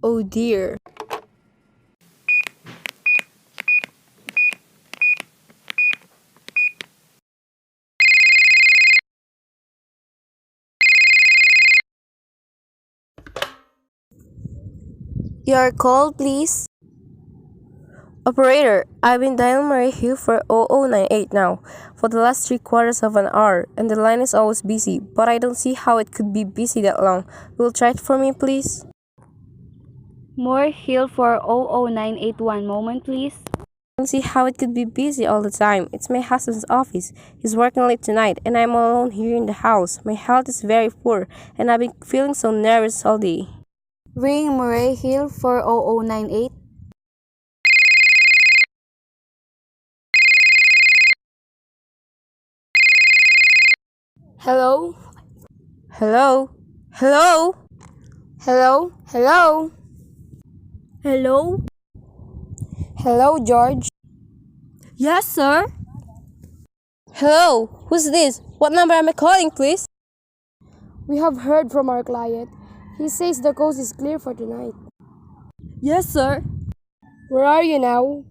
Oh dear. Your call, please. Operator, I've been dialing Murray Hill for 0098 now, for the last 3/4 of an hour, and the line is always busy, but I don't see how it could be busy that long. Will you try it for me, please? More Hill for 00981 moment, please. I don't see how it could be busy all the time. It's my husband's office. He's working late tonight, and I'm alone here in the house. My health is very poor, and I've been feeling so nervous all day. Ring Murray Hill for 0098. Hello? Hello? Hello? Hello? Hello? Hello? Hello, George? Yes, sir. Hello? Who's this? What number am I calling, please? We have heard from our client. He says the coast is clear for tonight. Yes, sir. Where are you now?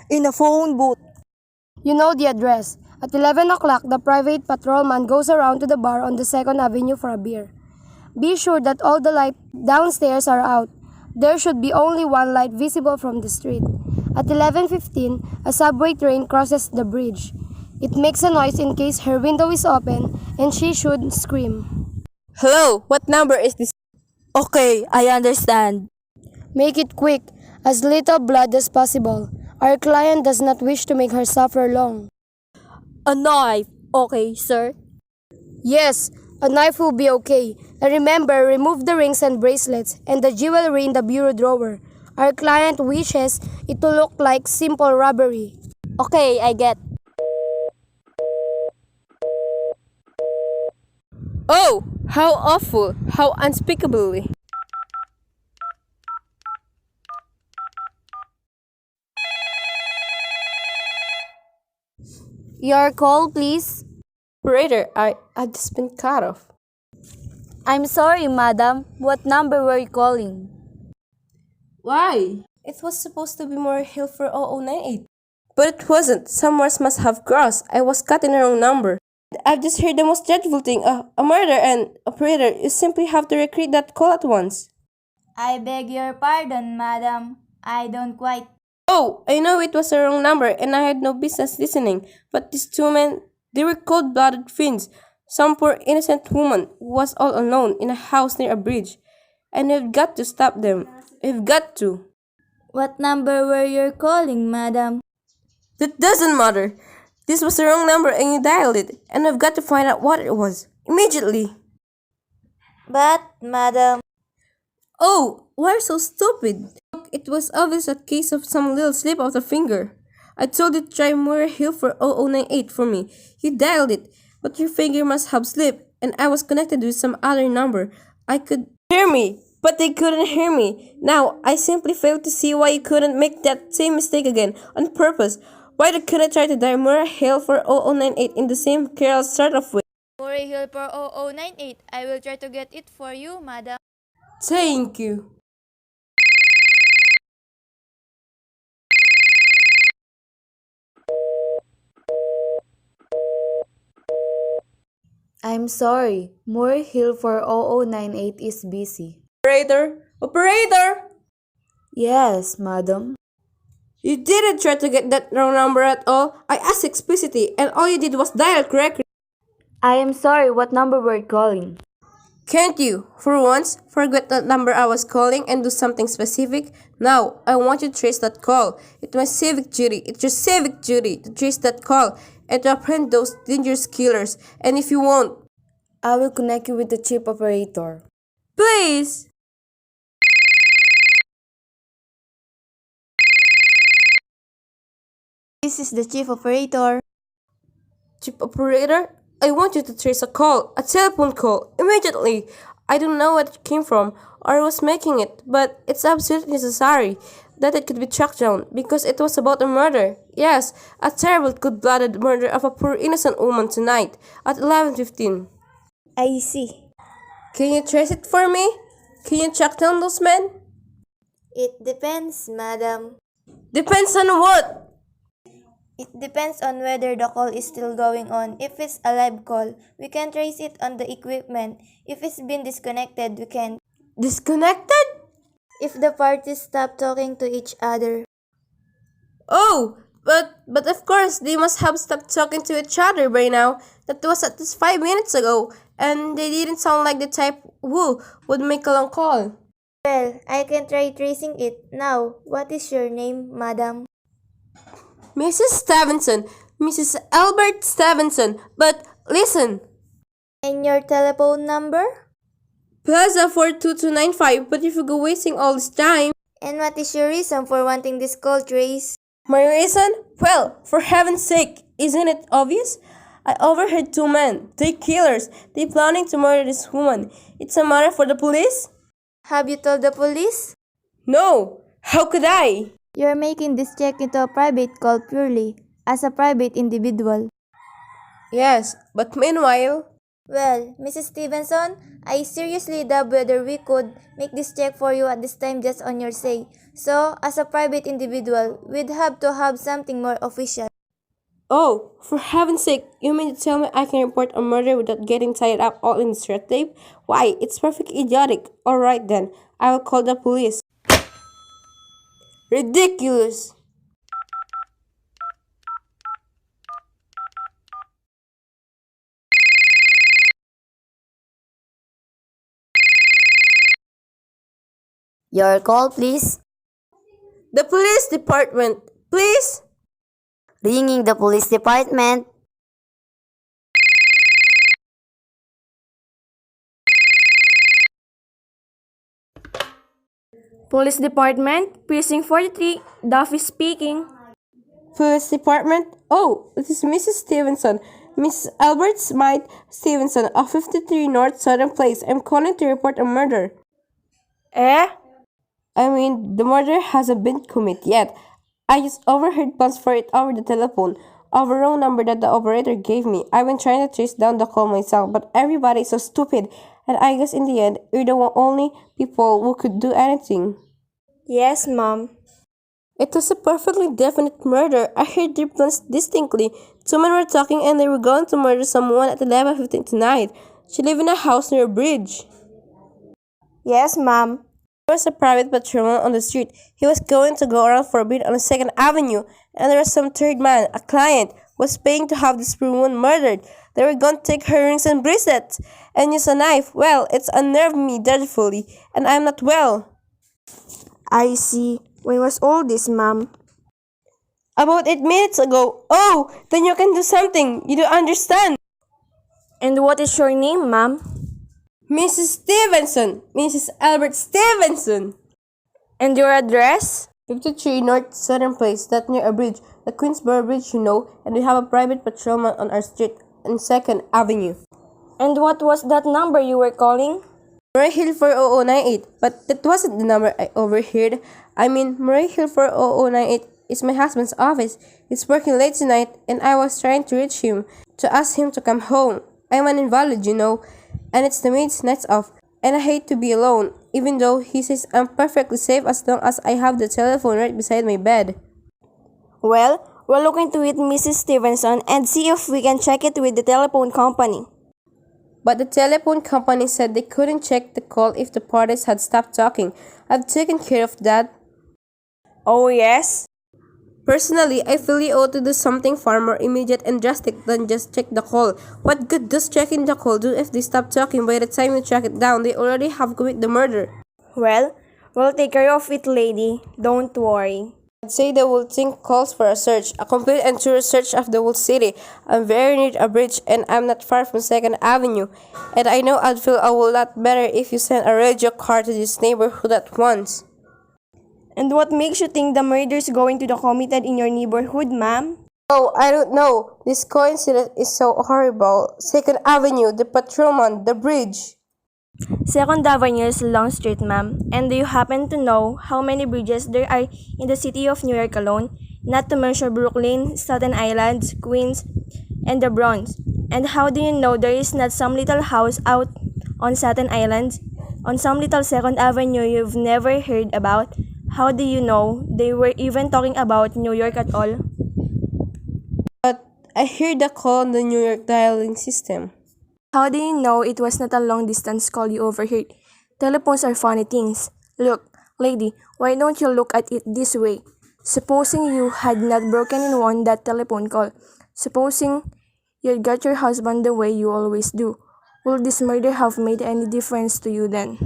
In a phone booth. You know the address. At 11 o'clock, the private patrolman goes around to the bar on the 2nd Avenue for a beer. Be sure that all the lights downstairs are out. There should be only one light visible from the street. At 11:15, a subway train crosses the bridge. It makes a noise in case her window is open, and she should scream. Hello? What number is this? Okay, I understand. Make it quick, as little blood as possible. Our client does not wish to make her suffer long. A knife. Okay, sir. Yes, a knife will be okay. And remember, remove the rings and bracelets and the jewelry in the bureau drawer. Our client wishes it to look like simple robbery. Okay, I get. Oh, how awful! How unspeakably! Your call, please. Operator, I've just been cut off. I'm sorry, madam. What number were you calling? Why? It was supposed to be more Hill for 0098. But it wasn't. Some words must have crossed. I was cut in the wrong number. I've just heard the most dreadful thing, a murder, and operator, you simply have to recreate that call at once. I beg your pardon, madam. I don't quite. Oh, I know it was the wrong number and I had no business listening, but these two men, they were cold-blooded fiends. Some poor innocent woman who was all alone in a house near a bridge. And we've got to stop them. We've got to. What number were you calling, madam? That doesn't matter. This was the wrong number and you dialed it, and I've got to find out what it was. Immediately. But, madam. Oh, why so stupid? Look, it was obvious a case of some little slip of the finger. I told you to try Murray Hill for 0098 for me. You dialed it, but your finger must have slipped, and I was connected with some other number. I could hear me, but they couldn't hear me. Now, I simply fail to see why you couldn't make that same mistake again, on purpose. Why couldn't I try to dial Murray Hill for 0098 in the same carol start off with? Sorry, Hill for 0098. I will try to get it for you, madam. Thank you. I'm sorry. More Hill for 0098 is busy. Operator! Operator! Yes, madam. You didn't try to get that wrong number at all. I asked explicitly, and all you did was dial correctly. I am sorry. What number were you calling? Can't you, for once, forget that number I was calling and do something specific? Now, I want you to trace that call. It's my civic duty. It's your civic duty to trace that call and to apprehend those dangerous killers. And if you won't, I will connect you with the chief operator. please! This is the chief operator. Chief operator, I want you to trace a telephone call, immediately. I don't know where it came from or who was making it, but it's absolutely necessary that it could be tracked down because it was about a murder. Yes, a terrible cold-blooded murder of a poor innocent woman tonight at 11:15. I see. Can you trace it for me? Can you track down those men? It depends, madam. Depends on what? It depends on whether the call is still going on. If it's a live call, we can trace it on the equipment. If it's been disconnected, we can. Disconnected? If the parties stop talking to each other. Oh, but of course they must have stopped talking to each other by now. That was at least 5 minutes ago, and they didn't sound like the type who would make a long call. Well, I can try tracing it. Now, what is your name, madam? Mrs. Stevenson, Mrs. Albert Stevenson. But listen, And your telephone number? Plaza 42295. But if you go wasting all this time, And what is your reason for wanting this call trace? my reason? Well, for heaven's sake, isn't it obvious? I overheard two men, they killers, they planning to murder this woman. It's a matter for the police? Have you told the police? No, how could I? You're making this check into a private call purely as a private individual. Yes, but meanwhile, Well, Mrs. Stevenson, I seriously doubt whether we could make this check for you at this time just on your say. So, as a private individual, we'd have to have something more official. oh, for heaven's sake, you mean to tell me I can report a murder without getting tied up all in this red tape? Why, it's perfectly idiotic. Alright then, I will call the police. Ridiculous! Your call, please. The police department, please! Ringing the police department. Police Department, Precinct 43, Duffy speaking. Police department? Oh, this is Mrs. Stevenson. Mrs. Albert Smythe Stevenson of 53 North Southern Place. I'm calling to report a murder. Eh? I mean, the murder hasn't been committed yet. I just overheard plans for it over the telephone, over a wrong number that the operator gave me. I've been trying to trace down the call myself, but everybody is so stupid, and I guess in the end, you're the only people who could do anything. Yes, ma'am. It was a perfectly definite murder. I heard their plans distinctly. Two men were talking and they were going to murder someone at 11:15 tonight. She lived in a house near a bridge. Yes, ma'am. There was a private patrolman on the street. He was going to go around for a bit on the 2nd Avenue, and there was some third man, a client, was paying to have this poor woman murdered. They were going to take her rings and bracelets and use a knife. Well, it's unnerved me dreadfully, and I'm not well. I see. When was all this, ma'am? About 8 minutes ago. Oh, then you can do something. You do understand. And what is your name, ma'am? Mrs. Stevenson. Mrs. Albert Stevenson. And your address? 53 North Southern Place, that near a bridge, the Queensboro Bridge, you know, and we have a private patrolman on our street on 2nd Avenue. And what was that number you were calling? Murray Hill 40098, but that wasn't the number I overheard. I mean, Murray Hill 40098 is my husband's office. He's working late tonight, and I was trying to reach him to ask him to come home. I'm an invalid, you know, and it's the maid's nights off, and I hate to be alone, even though he says I'm perfectly safe as long as I have the telephone right beside my bed. Well, we'll look into it, Mrs. Stevenson, and see if we can check it with the telephone company. But the telephone company said they couldn't check the call if the parties had stopped talking. I've taken care of that. Oh, yes? Personally, I feel you ought to do something far more immediate and drastic than just check the call. What good does checking the call do if they stop talking by the time you track it down? They already have committed the murder. Well, we'll take care of it, lady. Don't worry. I'd say the whole thing calls for a search, a complete and thorough search of the whole city. I'm very near a bridge and I'm not far from 2nd Avenue. And I know I'd feel a whole lot better if you sent a radio car to this neighborhood at once. And what makes you think the murder is going to be committed in your neighborhood, ma'am? Oh, I don't know. This coincidence is so horrible. 2nd Avenue, the patrolman, the bridge. 2nd Avenue is a long street, ma'am. And do you happen to know how many bridges there are in the city of New York alone? Not to mention Brooklyn, Staten Island, Queens, and the Bronx. And how do you know there is not some little house out on Staten Island? On some little 2nd Avenue you've never heard about? How do you know they were even talking about New York at all? But I heard the call on the New York dialing system. How do you know it was not a long distance call you overheard? Telephones are funny things. Look, lady, why don't you look at it this way? Supposing you had not broken in on that telephone call. Supposing you got your husband the way you always do. Will this murder have made any difference to you then?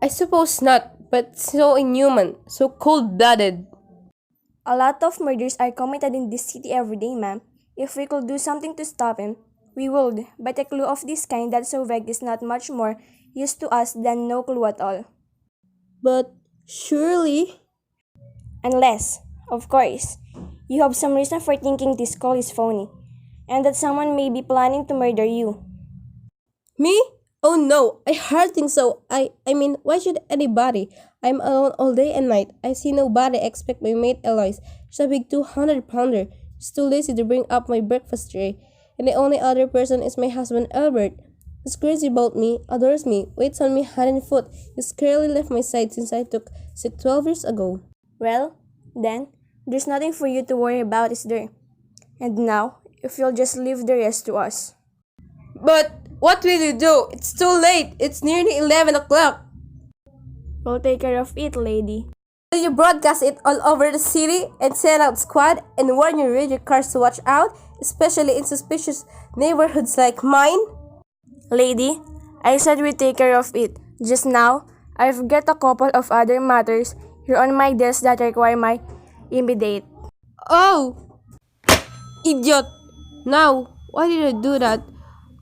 I suppose not, but so inhuman, so cold-blooded. A lot of murders are committed in this city every day, ma'am. If we could do something to stop him, we would. But a clue of this kind that's so vague is not much more use to us than no clue at all. But surely... Unless, of course, you have some reason for thinking this call is phony, and that someone may be planning to murder you. Me? Oh no, I hardly think so. I mean, why should anybody? I'm alone all day and night. I see nobody except my mate Eloise. She's a big 200-pounder. She's too lazy to bring up my breakfast tray. And the only other person is my husband Albert. He's crazy about me, adores me, waits on me hand and foot. He's scarcely left my side since I took sick 12 years ago. Well, then, there's nothing for you to worry about, is there? And now, if you'll just leave the rest to us. But what will you do? It's too late. It's nearly 11 o'clock. We'll take care of it, lady. Will you broadcast it all over the city and send out squad and warn your radio cars to watch out, especially in suspicious neighborhoods like mine? Lady, I said we take care of it. Just now, I've got a couple of other matters here on my desk that require my immediate. Oh! Idiot! Now, why did I do that?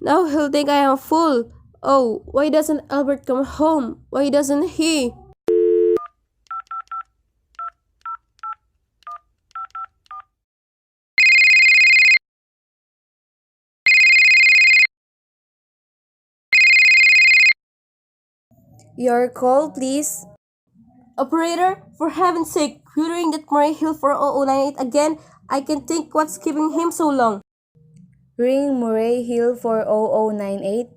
Now he'll think I am a fool. Oh, why doesn't Albert come home? Why doesn't he? Your call, please. Operator, for heaven's sake, querying that Murray Hill for 0098 again. I can think what's keeping him so long. Ring Murray Hill for 0098.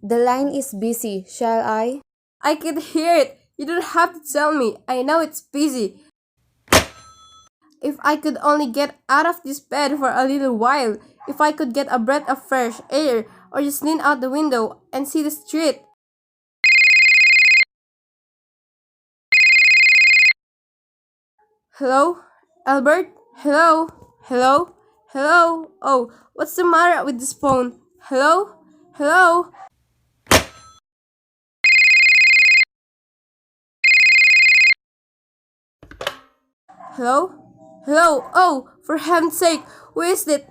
The line is busy. Shall I? I can hear it. You don't have to tell me. I know it's busy. If I could only get out of this bed for a little while. If I could get a breath of fresh air or just lean out the window and see the street. Hello? Albert? Hello? Hello? Hello? Oh, what's the matter with this phone? Hello? Hello? Hello? Hello? Oh, for heaven's sake, who is it?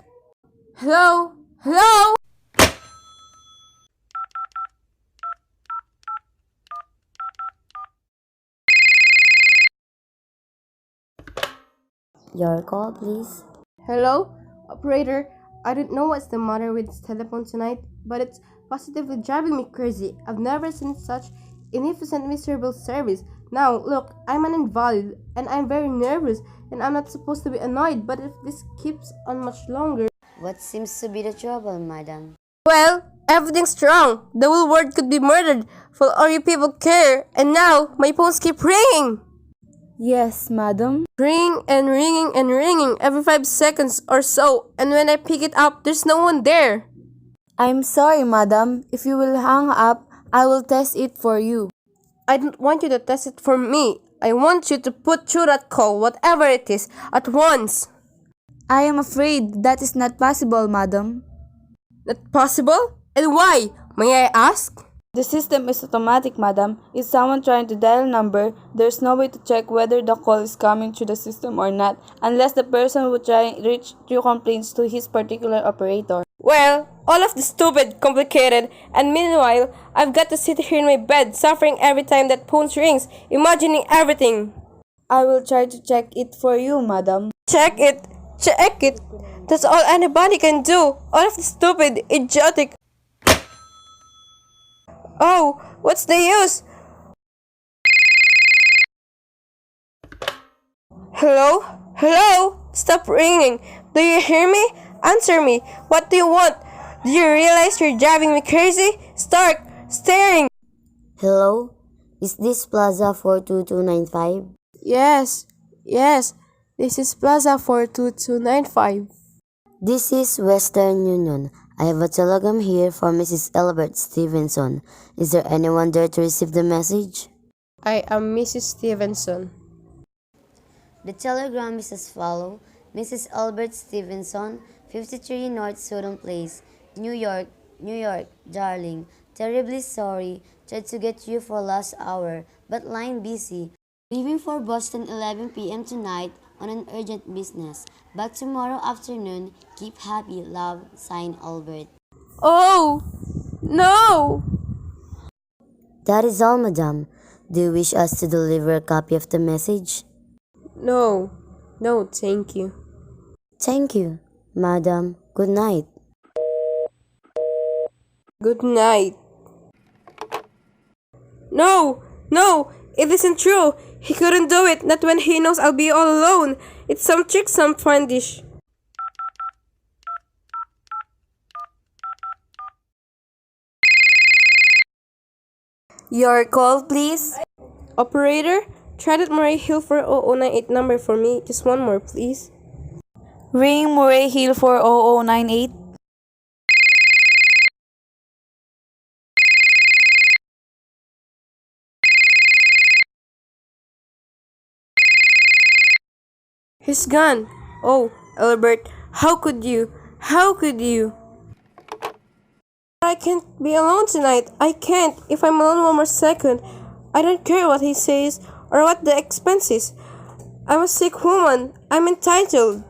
Hello? Hello? Your call, please. Hello? Operator, I don't know what's the matter with this telephone tonight, but it's positively driving me crazy. I've never seen such inefficient, miserable service. Now, look, I'm an invalid, and I'm very nervous, and I'm not supposed to be annoyed, but if this keeps on much longer... What seems to be the trouble, madam? Well, everything's wrong. The whole world could be murdered for all you people care, and now my phones keep ringing. Yes, madam. Ringing and ringing and ringing every 5 seconds or so, and when I pick it up, there's no one there. I'm sorry, madam. If you will hang up, I will test it for you. I don't want you to test it for me. I want you to put through that call, whatever it is, at once. I am afraid that is not possible, madam. Not possible? And why? May I ask? The system is automatic, madam. Is someone trying to dial a number? There's no way to check whether the call is coming through the system or not, unless the person would try reach through complaints to his particular operator. Well, all of the stupid, complicated, and meanwhile, I've got to sit here in my bed, suffering every time that phone rings, imagining everything. I will try to check it for you, madam. Check it! Check it! That's all anybody can do! All of the stupid, idiotic... Oh, what's the use? Hello? Hello? Stop ringing. Do you hear me? Answer me. What do you want? Do you realize you're driving me crazy? Start staring. Hello? Is this Plaza 42295? Yes, yes. This is Plaza 42295. This is Western Union. I have a telegram here for Mrs. Albert Stevenson. Is there anyone there to receive the message? I am Mrs. Stevenson. The telegram is as follows. Mrs. Albert Stevenson, 53 North Sutton Place, New York, New York, darling. Terribly sorry. Tried to get you for last hour, but line busy. Leaving for Boston 11 p.m. tonight on an urgent business. Back tomorrow afternoon. Keep happy. Love. Signed, Albert. Oh, no! That is all, madam. Do you wish us to deliver a copy of the message? No, no, thank you. Thank you, madam. Good night. Good night. No, no, it isn't true. He couldn't do it, not when he knows I'll be all alone. It's some trick, some fiendish. Your call, please. Operator, try that Murray Hill 40098 number for me. Just one more, please. Ring Murray Hill 40098. He's gone. Oh, Albert, how could you? How could you? I can't be alone tonight. I can't. If I'm alone one more second, I don't care what he says or what the expense is. I'm a sick woman. I'm entitled.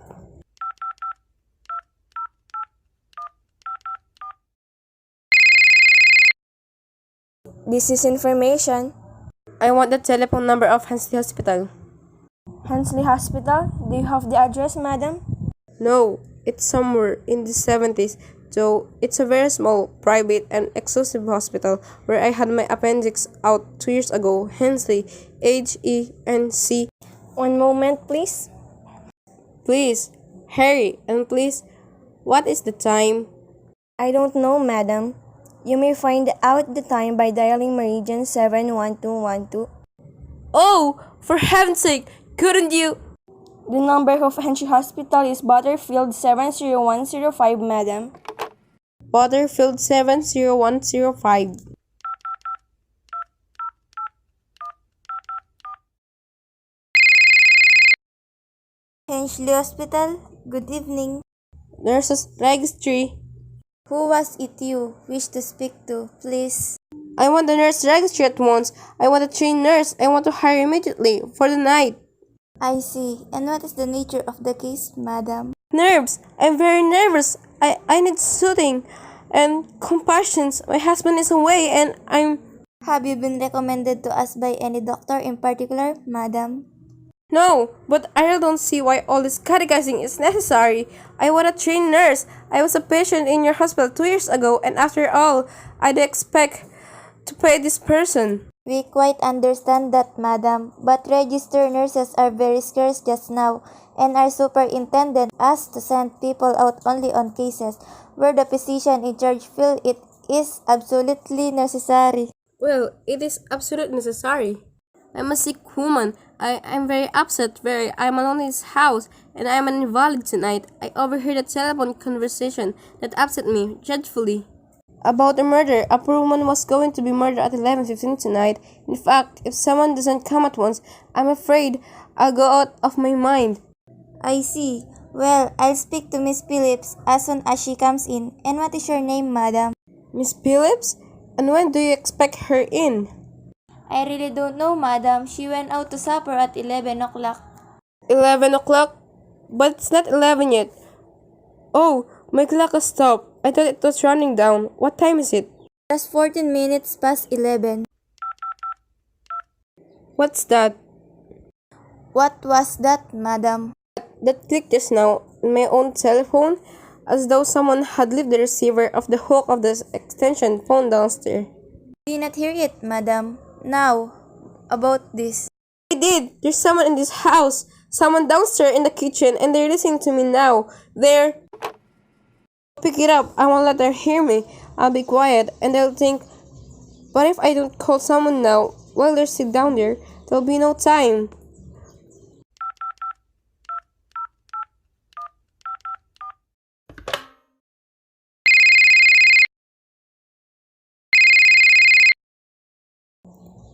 This is information. I want the telephone number of Hansley Hospital. Hansley Hospital? Do you have the address, madam? No, it's somewhere in the 70s, though it's a very small, private, and exclusive hospital where I had my appendix out 2 years ago. Hensley, Henc. One moment, please. Please, hurry, and please, what is the time? I don't know, madam. You may find out the time by dialing Meridian 71212. Oh, for heaven's sake, couldn't you? The number of Hensley Hospital is Butterfield 70105, madam. Butterfield 70105. Hensley Hospital, good evening. Nurses Registry. Who was it you wish to speak to, please? I want the nurse registry at once. I want a trained nurse. I want to hire immediately for the night. I see. And what is the nature of the case, madam? Nerves. I'm very nervous. I need soothing and compassion. My husband is away and I'm... Have you been recommended to us by any doctor in particular, madam? No, but I really don't see why all this catechizing is necessary. I want a trained nurse. I was a patient in your hospital 2 years ago, and after all, I'd expect to pay this person. We quite understand that, madam, but registered nurses are very scarce just now, and our superintendent asked to send people out only on cases where the physician in charge feel it is absolutely necessary. Well, it is absolutely necessary. I'm a sick woman. I'm very upset. I'm alone in this house, and I'm an invalid tonight. I overheard a telephone conversation that upset me dreadfully. About a murder. A poor woman was going to be murdered at 11:15 tonight. In fact, if someone doesn't come at once, I'm afraid I'll go out of my mind. I see. Well, I'll speak to Miss Phillips as soon as she comes in. And what is your name, madam? Miss Phillips? And when do you expect her in? I really don't know, madam. She went out to supper at 11 o'clock. 11 o'clock? But it's not 11 yet. Oh, my clock has stopped. I thought it was running down. What time is it? Just 14 minutes past 11. What's that? What was that, madam? That clicked just now in my own telephone, as though someone had left the receiver off the hook of the extension phone downstairs. Did not hear it, madam. Now, about this. I did. There's someone in this house. Someone downstairs in the kitchen, and they're listening to me now. They're... Pick it up. I won't let her hear me. I'll be quiet, and they'll think, but if I don't call someone now, while they're sit down there, there'll be no time.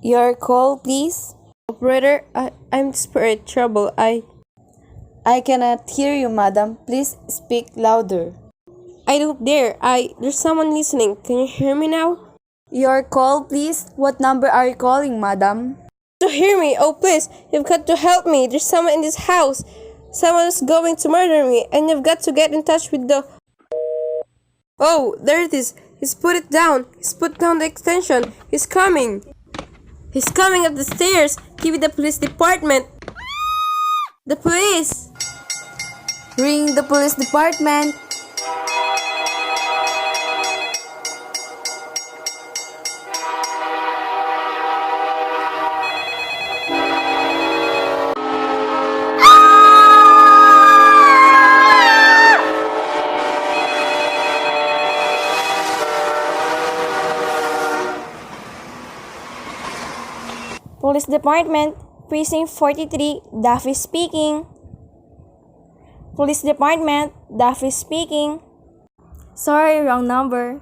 Your call, please. Operator, I'm in desperate trouble. I cannot hear you, madam. Please speak louder. I don't dare. There's someone listening. Can you hear me now? Your call, please. What number are you calling, madam? To hear me. Oh, please. You've got to help me. There's someone in this house. Someone is going to murder me, and you've got to get in touch with the... Oh, there it is. He's put it down. He's put down the extension. He's coming. He's coming up the stairs. Give it the police department. The police. Ring the police department. Police Department, Precinct 43, Daffy speaking. Police Department, Daffy speaking. Sorry, wrong number.